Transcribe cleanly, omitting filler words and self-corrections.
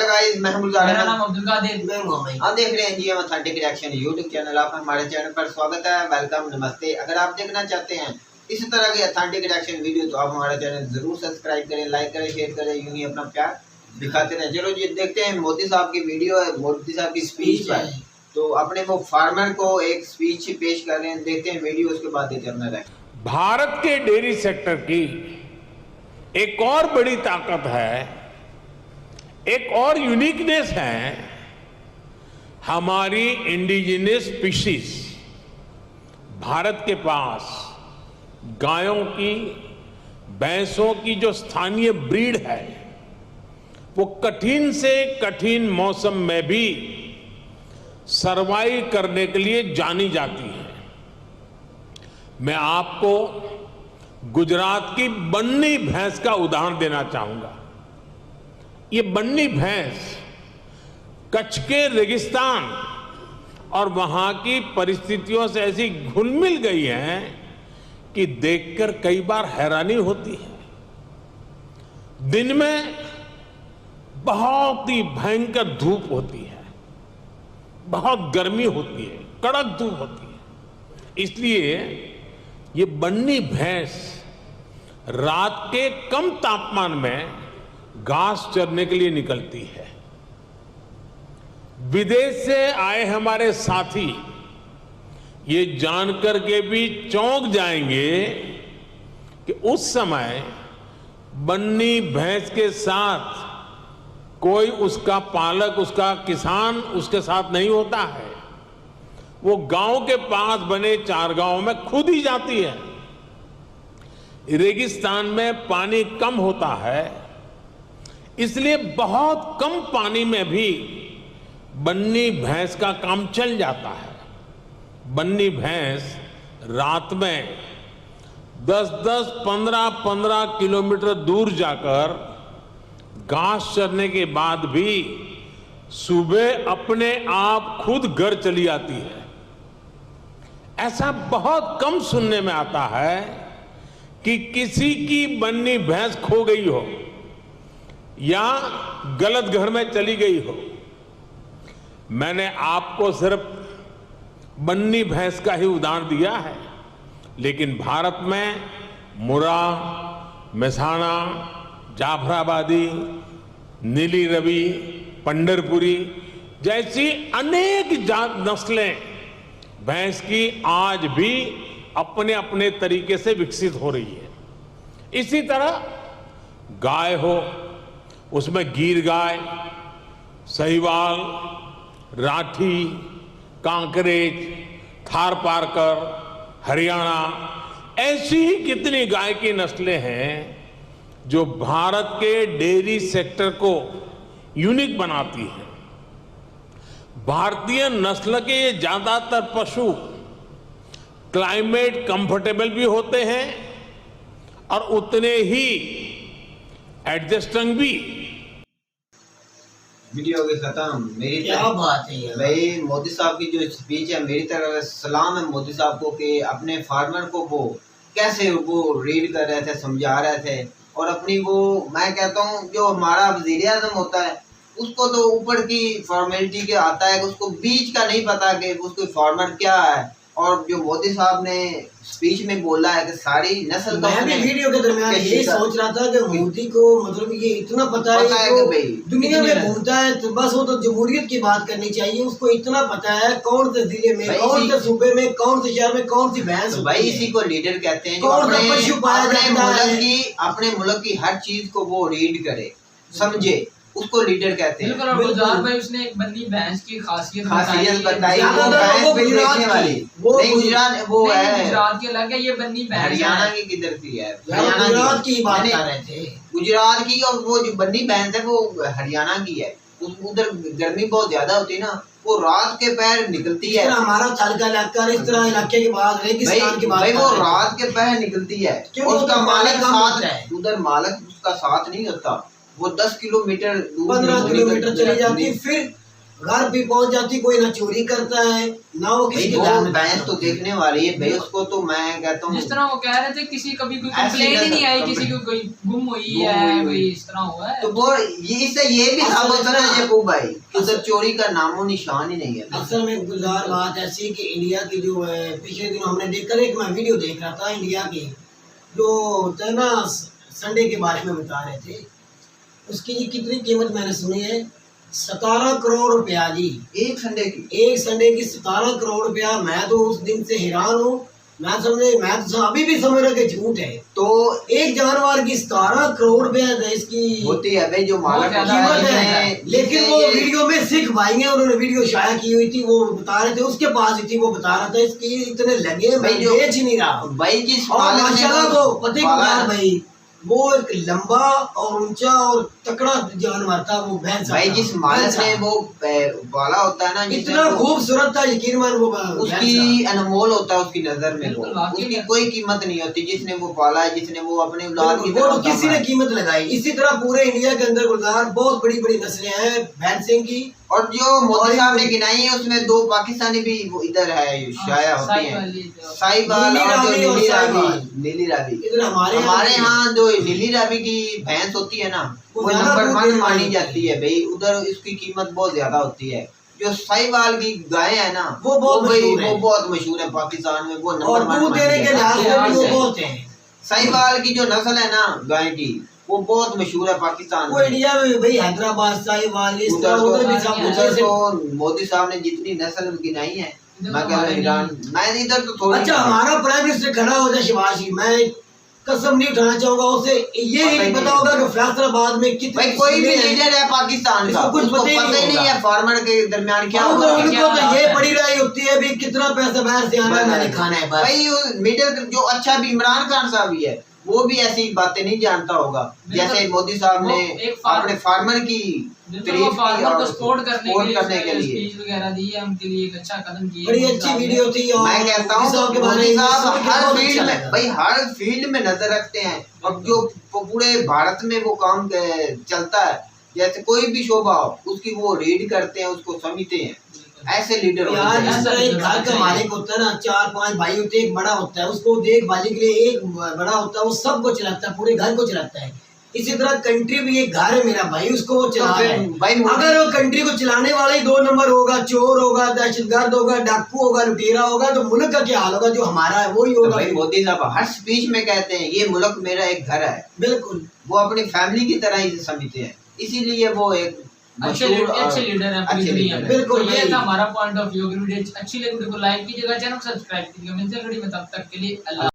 Hello guys, मैं हूं गुलजार। मेरा नाम अब्दुल कादिर। आप देख रहे हैं जी ऑथेंटिक रिएक्शन यूट्यूब चैनल। आप हमारे चैनल पर स्वागत है, वेलकम, नमस्ते। अगर आप देखना चाहते हैं इस तरह के ऑथेंटिक रिएक्शन वीडियो तो आप हमारा चैनल जरूर सब्सक्राइब करें, लाइक करें, शेयर करें, यूं ही अपना प्यार दिखाते रहें। चलो जी देखते हैं मोदी साहब की वीडियो है, मोदी साहब की स्पीच पर। तो अपने वो फार्मर को एक स्पीच पेश कर रहे हैं, देखते हैं वीडियो, उसके बाद देते हैं अपना रिएक्शन। भारत के डेयरी सेक्टर की एक और बड़ी ताकत है, एक और यूनिकनेस है हमारी इंडिजिनस स्पीशीज। भारत के पास गायों की, भैंसों की जो स्थानीय ब्रीड है वो कठिन से कठिन मौसम में भी सरवाइव करने के लिए जानी जाती है। मैं आपको गुजरात की बन्नी भैंस का उदाहरण देना चाहूंगा। ये बन्नी भैंस कच्छ के रेगिस्तान और वहां की परिस्थितियों से ऐसी घुल मिल गई है कि देखकर कई बार हैरानी होती है। दिन में बहुत ही भयंकर धूप होती है, बहुत गर्मी होती है, कड़क धूप होती है। इसलिए ये बन्नी भैंस रात के कम तापमान में घास चरने के लिए निकलती है। विदेश से आए हमारे साथी ये जानकर के भी चौंक जाएंगे कि उस समय बन्नी भैंस के साथ कोई उसका पालक, उसका किसान उसके साथ नहीं होता है। वो गांव के पास बने चारगांव में खुद ही जाती है। रेगिस्तान में पानी कम होता है, इसलिए बहुत कम पानी में भी बन्नी भैंस का काम चल जाता है। बन्नी भैंस रात में 10-10, 15-15 किलोमीटर दूर जाकर घास चरने के बाद भी सुबह अपने आप खुद घर चली आती है। ऐसा बहुत कम सुनने में आता है कि किसी की बन्नी भैंस खो गई हो या गलत घर में चली गई हो। मैंने आपको सिर्फ बन्नी भैंस का ही उदाहरण दिया है, लेकिन भारत में मुर्रा, मेहसाणा, जाफराबादी, नीली रवि, पंढरपुरी जैसी अनेक जात नस्लें भैंस की आज भी अपने अपने तरीके से विकसित हो रही है। इसी तरह गाय हो, उसमें गीर गाय, सहीवाल, राठी, कांकरेज, थारपारकर, हरियाणा, ऐसी ही कितनी गाय की नस्लें हैं जो भारत के डेयरी सेक्टर को यूनिक बनाती है। भारतीय नस्ल के ये ज्यादातर पशु क्लाइमेट कंफर्टेबल भी होते हैं और उतने ही एडजस्टिंग भी। वीडियो हो गई खत्म। मेरी क्या बात है यार भाई, मोदी साहब की जो स्पीच है, मेरी तरफ सलाम है मोदी साहब को कि अपने फार्मर को वो कैसे वो रीड कर रहे थे, समझा रहे थे। और अपनी वो, मैं कहता हूँ जो हमारा वज़ीर आज़म होता है उसको तो ऊपर की फॉर्मेलिटी के आता है, उसको बीच का नहीं पता कि उसको फार्मर क्या है। और जो मोदी साहब ने स्पीच में बोला है कि सारी नस्ल का, मैं भी वीडियो के दरमियान ये सोच रहा था कि मोदी को मतलब ये इतना पता है कि भाई दुनिया में घूमता है तो बस वो तो जमहूरियत की बात करनी चाहिए। उसको इतना पता है कौन से जिले में, कौन से सूबे में, कौन से शहर में कौन सी भैंस, तो भाई इसी को लीडर कहते हैं, जो कौन सा पशु पाया जाता है। अपने मुल्क की हर चीज को वो रीड करे, समझे, उसको लीडर कहते हैं। बिल्कुल। गुलजार भाई उसने एक बन्नी भैंस की खासियत बताई, वो वो बेचने वाली नहीं, गुजरात वो है, गुजरात की अलग है, ये बन्नी भैंस हरियाणा की किधर की है, गुजरात की बात कर रहे थे, गुजरात की। और वो जो बन्नी भैंस है वो हरियाणा की है। उधर गर्मी बहुत ज्यादा होती है ना, वो रात के पैर निकलती है। हमारा चालका इलाका, इस तरह इलाके के बाद रेगिस्तान की बात, भाई वो रात के पैर निकलती है, उसका मालिक साथ है, उधर मालिक उसका साथ नहीं होता, वो 10 किलोमीटर 15 किलोमीटर चली जाती है। फिर घर भी पहुंच जाती, कोई ना चोरी करता है ना वो किसी भाई के वो ध्यान में भैंस आता तो है। देखने वाली है भाई, उसको तो मैं कहता हूँ जिस तरह वो कह रहे थे किसी कभी कोई ऐसी कंप्लेंट ही नहीं आई, कंप्लेंट- किसी को कोई गुम हुई गुम है, हुई। कोई इस तरह हुआ है। तो वो इससे ये भी साबित होता है असल- यकूब भाई कि उधर चोरी का नामो निशान ही नहीं है। असल में गुलजार बात ऐसी कि इंडिया की जो है, पिछले दिनों हमने देखकर एक मैं वीडियो देख रहा था इंडिया की, जो होता है ना संडे के बारे में बता रहे थे, उसकी जी कितनी कीमत मैंने सुनी है, 17 करोड़ रुपया जी, एक संडे की। एक संडे की 17 करोड़ रुपया। मैं तो उस दिन से हैरान हूँ, मैं तो अभी भी समझ रहा कि झूठ है। तो एक जानवर की 17 करोड़ रुपया इसकी होती है भाई जो मालक बहुत होता ज्यादा है, कीमत है। जिसने- लेकिन जिसने वो ये- वीडियो में सिख भाई हैं, उन्होंने वीडियो शाया की हुई थी, वो बता रहे थे उसके पास ही थी, वो बता रहा था इसकी इतने लगे, मैं भाई जो- बेच ही नहीं रहा। भाई जिस और मालक ने माशाल्लाह वो वो पति पाला गुलजार है, भाई, वो एक लंबा और ऊंचा और तकड़ा जानवर था, वो भैंस भाई था, जिस मालक भैंस ने था। वो पाला होता है ना, जिसने इतना वो- खूबसूरत था, यकीन मान वो भैंस था। उसकी अनमोल होता है उसकी नजर में, वो बिल्कुल, वाकई उसकी में। कोई कीमत नहीं होती। जिसने वो पाला है, जिसने वो अपने औलाद की वो तो तरह किसी ने पाला है। कीमत लगाई। इसी तरह पूरे इंडिया के अंदर गुलजार बहुत बड़ी बड़ी नस्लें हैं भैंसिंग की। और जो मोदी और साहब ने ये- गिनाई है उसमें 2 पाकिस्तानी भी वो इधर है शाया होती साई है, वाली जो- साहिबाल नीली और जो रावी और नीली रावी। साहिबाल। नीली रावी इधर हमारे हमारे यहाँ जो नीली रावी की भैंस होती है ना, वो वो ज्यादा नंबर दूध 1 देने मानी वाली जाती है भाई, उधर इसकी कीमत बहुत ज्यादा होती है। जो साहिवाल की गाय है ना, वो बहुत भाई मशहूर है। वो बहुत मशहूर है पाकिस्तान में, वो और नंबर 1 दूध देने के लिहाज से भी वो बहुत है। साहिवाल की जो नस्ल है ना गाय की, वो बहुत मशहूर है पाकिस्तान वो में। इंडिया में भाई हैदराबाद साहिवाल इस उधर तरह तो- उधर भी सब कुछ उधर ऐसे। तो मोदी साहब ने जितनी नस्ल गिनाई है, इधर मैं तो कह रहा हमारे ईरान, मैं इधर तो थोड़ी अच्छा हमारा प्राइम मिनिस्टर खड़ा हो जाए शिवाजी, मैं कसम नहीं उठाना चाहूंगा, उसे ये पता ही नहीं नहीं पता होगा कि फैसलाबाद में कितने भाई कोई भी लीडर है पाकिस्तान का, इसको कुछ उसको पता ही पता ही नहीं नहीं है फार्मर के दरमियान क्या उनको होगा। क्या तो बात ये है। पड़ी रही होती है भी कितना पैसा बाहर से आना है, मैंने खाना है बस। भाई मिडिल जो अच्छा भी इमरान खान साहब ही है, वो भी ऐसी बातें नहीं जानता होगा बिल्कुल। जैसे मोदी साहब वो ने एक फार्म- अपने फार्मर की बिल्कुल, तारीफ वो की फार्मर को और सपोर्ट करने के लिए लिए। स्पीच वगैरह दी है, उनके लिए एक अच्छा कदम किया बड़ी मोदी अच्छी साहब ने। वीडियो थी। और मैं कहता हूँ मोदी साहब के बारे मोदी में साहब सुन के हर बहुत फील्ड अच्छा में, लगा। भाई हर फील्ड में नजर रखते हैं। अब जो पूरे भारत में वो काम चलता है, जैसे कोई भी शोभा हो उसकी वो रीड करते हैं, उसको समझते हैं। ऐसे लीडर होने यार चाहिए। इस तरह एक घर का मालिक होता है ना, 4-5 भाई होते हैं, एक बड़ा होता है, उसको देखभाली के लिए एक बड़ा होता है, वो सबको चलाता है, पूरे घर को चलाता है। इसी तरह कंट्री भी एक घर है मेरा भाई, उसको वो चला फिर रहा है। भाई मोदी- अगर वो कंट्री को चलाने वाले ही 2 नंबर होगा, चोर होगा, दहशतगर्द होगा, डाकू होगा, लुटेरा होगा, तो मुल्क का क्या हाल होगा? जो हमारा है वही तो होगा। भाई मोदी साहब हर स्पीच में कहते हैं ये मुल्क मेरा एक घर है, बिल्कुल वो अपनी फैमिली की तरह ही समझते हैं, इसीलिए वो एक अच्छे मशहूर और अच्छे लीडर हैं पूरी अच्छे दुनिया लीडर में। हैं। बिल्कुल तो ये भाई। था हमारा पॉइंट ऑफ व्यू। अगर वीडियो अच्छी लगी वीडियो को लाइक कीजिएगा, चैनल को सब्सक्राइब कीजिएगा। मिलते हैं वीडियो में, तब तक के लिए अल्लाह।